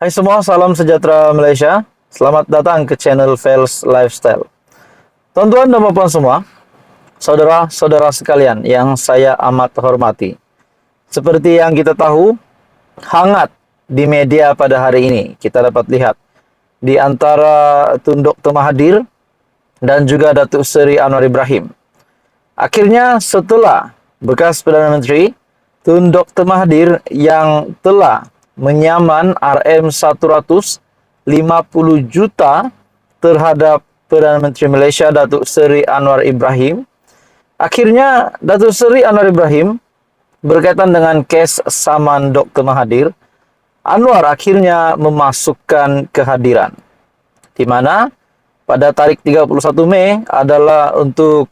Hai semua, salam sejahtera Malaysia. Selamat datang ke channel Fels Lifestyle. Tuan-tuan dan puan semua, saudara-saudara sekalian yang saya amat hormati. Seperti yang kita tahu, hangat di media pada hari ini kita dapat lihat di antara Tun Dr. Mahathir dan juga Datuk Seri Anwar Ibrahim. Akhirnya setelah bekas Perdana Menteri Tun Dr. Mahathir yang telah menyaman RM150 juta terhadap Perdana Menteri Malaysia Datuk Seri Anwar Ibrahim. Akhirnya Datuk Seri Anwar Ibrahim berkaitan dengan kes saman Dr. Mahathir, Anwar akhirnya memasukkan kehadiran, di mana pada tarik 31 Mei adalah untuk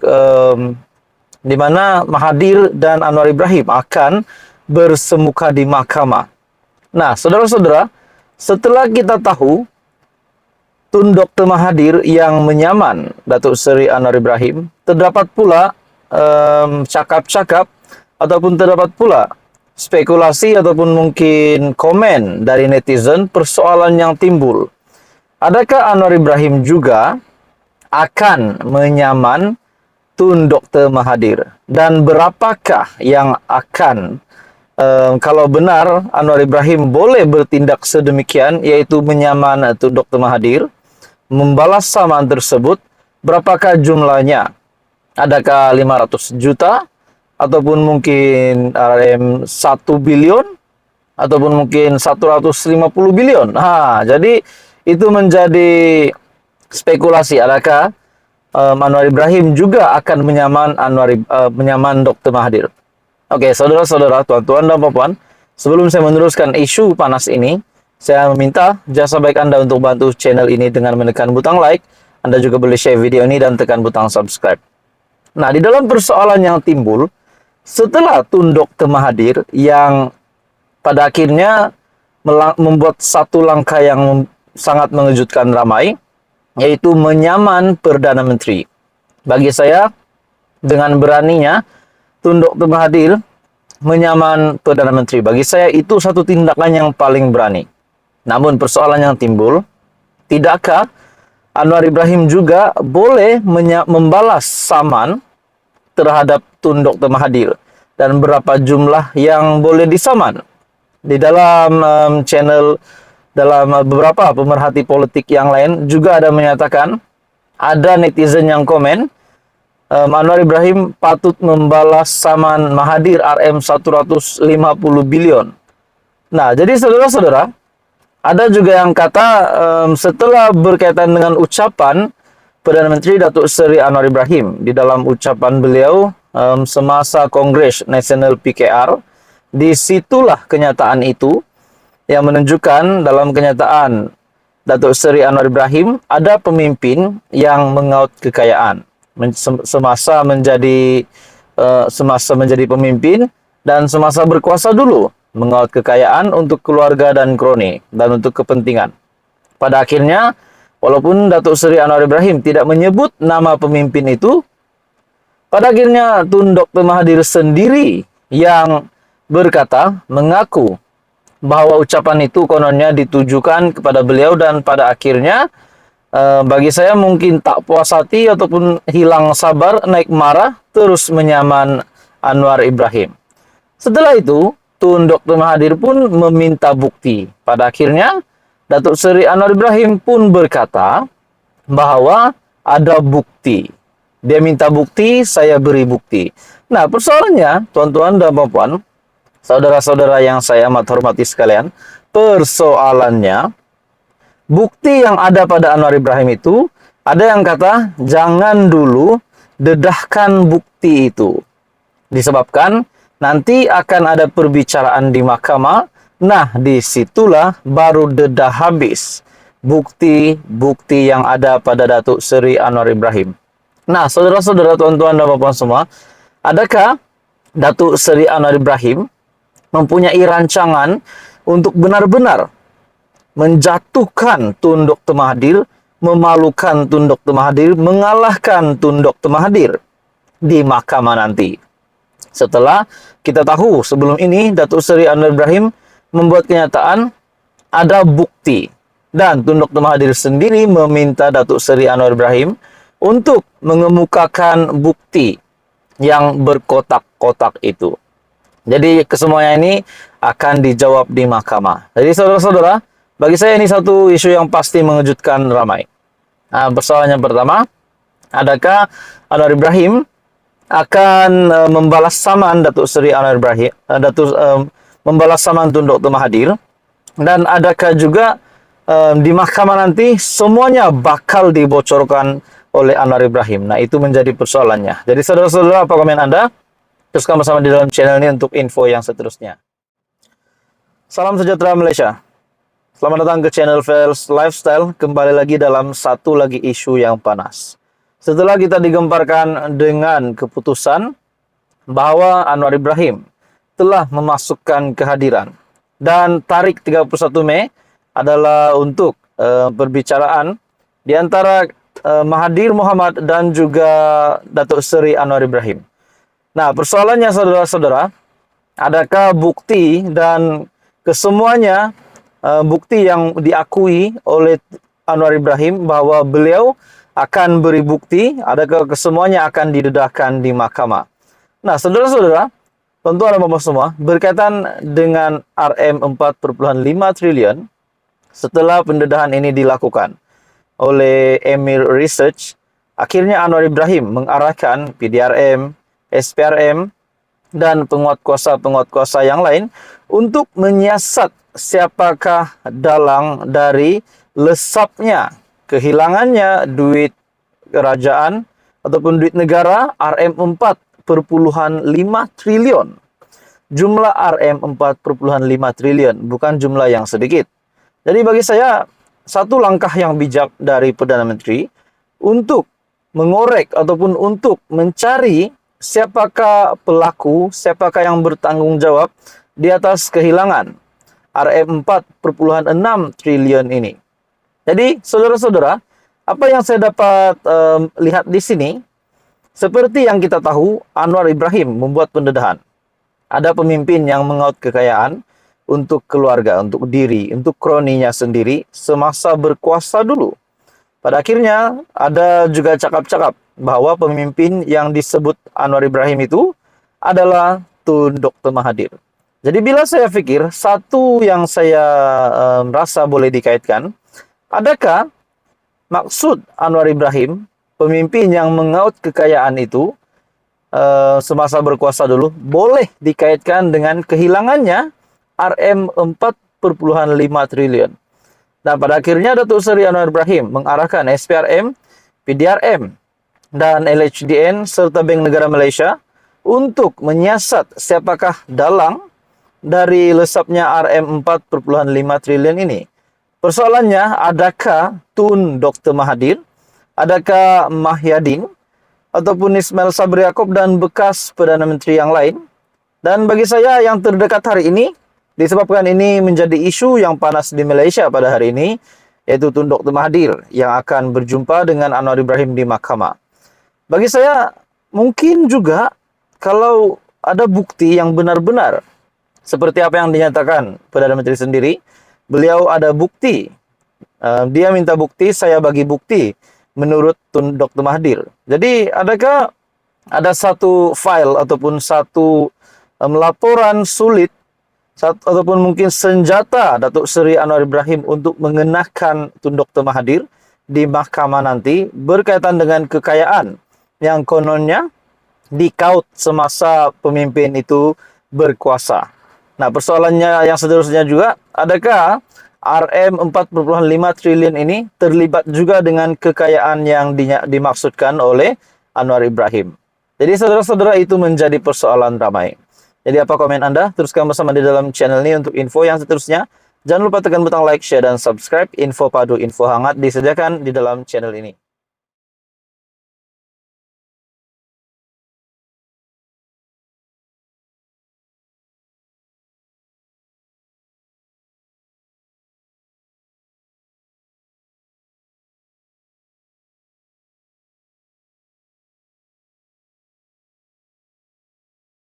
di mana Mahathir dan Anwar Ibrahim akan bersemuka di mahkamah. Nah, saudara-saudara, setelah kita tahu Tun Dr. Mahathir yang menyaman Datuk Seri Anwar Ibrahim, terdapat pula cakap-cakap ataupun terdapat pula spekulasi ataupun mungkin komen dari netizen persoalan yang timbul. Adakah Anwar Ibrahim juga akan menyaman Tun Dr. Mahathir? Dan berapakah yang akan kalau benar Anwar Ibrahim boleh bertindak sedemikian, yaitu menyaman Tun Dr. Mahathir, membalas saman tersebut, berapakah jumlahnya? Adakah 500 juta? Ataupun mungkin RM 1 bilion? Ataupun mungkin 150 bilion? Jadi itu menjadi spekulasi. Adakah Anwar Ibrahim juga akan menyaman Dr. Mahathir? Oke, saudara-saudara, tuan-tuan dan puan, sebelum saya meneruskan isu panas ini, saya meminta jasa baik Anda untuk bantu channel ini dengan menekan butang like. Anda juga boleh share video ini dan tekan butang subscribe. Nah, di dalam persoalan yang timbul, setelah Tun Dr. Mahathir yang pada akhirnya membuat satu langkah yang sangat mengejutkan ramai, yaitu menyaman Perdana Menteri. Bagi saya, dengan beraninya Tun Dr. Mahathir menyaman Perdana Menteri, bagi saya itu satu tindakan yang paling berani. Namun persoalan yang timbul, tidakkah Anwar Ibrahim juga boleh membalas saman terhadap Tun Dr. Mahathir? Dan berapa jumlah yang boleh disaman? Di dalam dalam beberapa pemerhati politik yang lain juga ada menyatakan, ada netizen yang komen, Anwar Ibrahim patut membalas saman Mahathir RM150 bilion. Nah, jadi saudara-saudara, ada juga yang kata setelah berkaitan dengan ucapan Perdana Menteri Datuk Seri Anwar Ibrahim di dalam ucapan beliau semasa Kongres Nasional PKR, disitulah kenyataan itu yang menunjukkan dalam kenyataan Datuk Seri Anwar Ibrahim ada pemimpin yang mengaut kekayaan semasa menjadi pemimpin dan semasa berkuasa dulu, mengaut kekayaan untuk keluarga dan kroni dan untuk kepentingan. Pada akhirnya, walaupun Datuk Seri Anwar Ibrahim tidak menyebut nama pemimpin itu, pada akhirnya Tun Dr. Mahathir sendiri yang berkata, mengaku bahwa ucapan itu kononnya ditujukan kepada beliau, dan pada akhirnya bagi saya mungkin tak puas hati ataupun hilang sabar, naik marah, terus menyaman Anwar Ibrahim. Setelah itu, Tun Dr. Mahathir pun meminta bukti. Pada akhirnya, Datuk Seri Anwar Ibrahim pun berkata bahwa ada bukti. Dia minta bukti, saya beri bukti. Nah, persoalannya, tuan-tuan dan puan, saudara-saudara yang saya amat hormati sekalian, persoalannya, bukti yang ada pada Anwar Ibrahim itu, ada yang kata, jangan dulu dedahkan bukti itu. Disebabkan nanti akan ada perbicaraan di mahkamah, nah disitulah baru dedah habis bukti-bukti yang ada pada Datuk Seri Anwar Ibrahim. Nah, saudara-saudara, tuan-tuan dan puan semua, adakah Datuk Seri Anwar Ibrahim mempunyai rancangan untuk benar-benar menjatuhkan Tun Dr. Mahathir, memalukan Tun Dr. Mahathir, mengalahkan Tun Dr. Mahathir di mahkamah nanti? Setelah kita tahu sebelum ini Datuk Seri Anwar Ibrahim membuat kenyataan ada bukti. Dan Tun Dr. Mahathir sendiri meminta Datuk Seri Anwar Ibrahim untuk mengemukakan bukti yang berkotak-kotak itu. Jadi kesemuanya ini akan dijawab di mahkamah. Jadi saudara-saudara, bagi saya ini satu isu yang pasti mengejutkan ramai. Nah, persoalan yang pertama, adakah Anwar Ibrahim akan membalas saman Datuk Seri Anwar Ibrahim, membalas saman Tun Dr. Mahathir, dan adakah juga di mahkamah nanti semuanya bakal dibocorkan oleh Anwar Ibrahim. Nah, itu menjadi persoalannya. Jadi saudara-saudara, apa komen Anda? Teruskan bersama di dalam channel ini untuk info yang seterusnya. Salam sejahtera Malaysia. Selamat datang ke channel Fels Lifestyle. Kembali lagi dalam satu lagi isu yang panas. Setelah kita digemparkan dengan keputusan bahwa Anwar Ibrahim telah memasukkan kehadiran. Dan tarik 31 Mei adalah untuk perbicaraan di antara Mahathir Mohamad dan juga Datuk Seri Anwar Ibrahim. Nah, persoalannya saudara-saudara, adakah bukti dan kesemuanya bukti yang diakui oleh Anwar Ibrahim bahwa beliau akan beri bukti, adakah kesemuanya akan didedahkan di mahkamah. Nah, saudara-saudara, tentu Anda semua berkaitan dengan RM4,5 triliun setelah pendedahan ini dilakukan oleh Emir Research, akhirnya Anwar Ibrahim mengarahkan PDRM, SPRM, dan penguat kuasa yang lain untuk menyiasat siapakah dalang dari lesapnya, kehilangannya duit kerajaan ataupun duit negara RM4,5 triliun. Jumlah RM4,5 triliun bukan jumlah yang sedikit. Jadi bagi saya, satu langkah yang bijak dari Perdana Menteri untuk mengorek ataupun untuk mencari siapakah pelaku, siapakah yang bertanggung jawab di atas kehilangan RM4,6 triliun ini. Jadi, saudara-saudara, apa yang saya dapat lihat di sini, seperti yang kita tahu, Anwar Ibrahim membuat pendedahan. Ada pemimpin yang mengaut kekayaan untuk keluarga, untuk diri, untuk kroninya sendiri semasa berkuasa dulu. Pada akhirnya, ada juga cakap-cakap bahwa pemimpin yang disebut Anwar Ibrahim itu adalah Tun Dr. Mahathir. Jadi bila saya pikir, satu yang saya rasa boleh dikaitkan, adakah maksud Anwar Ibrahim, pemimpin yang mengaut kekayaan itu semasa berkuasa dulu, boleh dikaitkan dengan kehilangannya RM4,5 triliun. Dan pada akhirnya Datuk Seri Anwar Ibrahim mengarahkan SPRM, PDRM, dan LHDN serta Bank Negara Malaysia untuk menyiasat siapakah dalang dari lesapnya RM4,5 triliun ini. Persoalannya, adakah Tun Dr. Mahathir, adakah Mahyadin, ataupun Ismail Sabri Yaakob dan bekas Perdana Menteri yang lain? Dan bagi saya yang terdekat hari ini, disebabkan ini menjadi isu yang panas di Malaysia pada hari ini, yaitu Tun Dr. Mahathir yang akan berjumpa dengan Anwar Ibrahim di mahkamah. Bagi saya, mungkin juga kalau ada bukti yang benar-benar, seperti apa yang dinyatakan Perdana Menteri sendiri, beliau ada bukti. Dia minta bukti, saya bagi bukti, menurut Tun Dr. Mahathir. Jadi, adakah ada satu file ataupun satu laporan sulit, ataupun mungkin senjata Datuk Seri Anwar Ibrahim untuk mengenakan Tun Dr. Mahathir di mahkamah nanti berkaitan dengan kekayaan yang kononnya dikaut semasa pemimpin itu berkuasa. Nah, persoalannya yang seterusnya juga, adakah RM4,5 triliun ini terlibat juga dengan kekayaan yang dimaksudkan oleh Anwar Ibrahim? Jadi saudara-saudara, itu menjadi persoalan ramai. Jadi apa komen Anda? Teruskan bersama di dalam channel ini untuk info yang seterusnya. Jangan lupa tekan butang like, share, dan subscribe. Info padu, info hangat disediakan di dalam channel ini.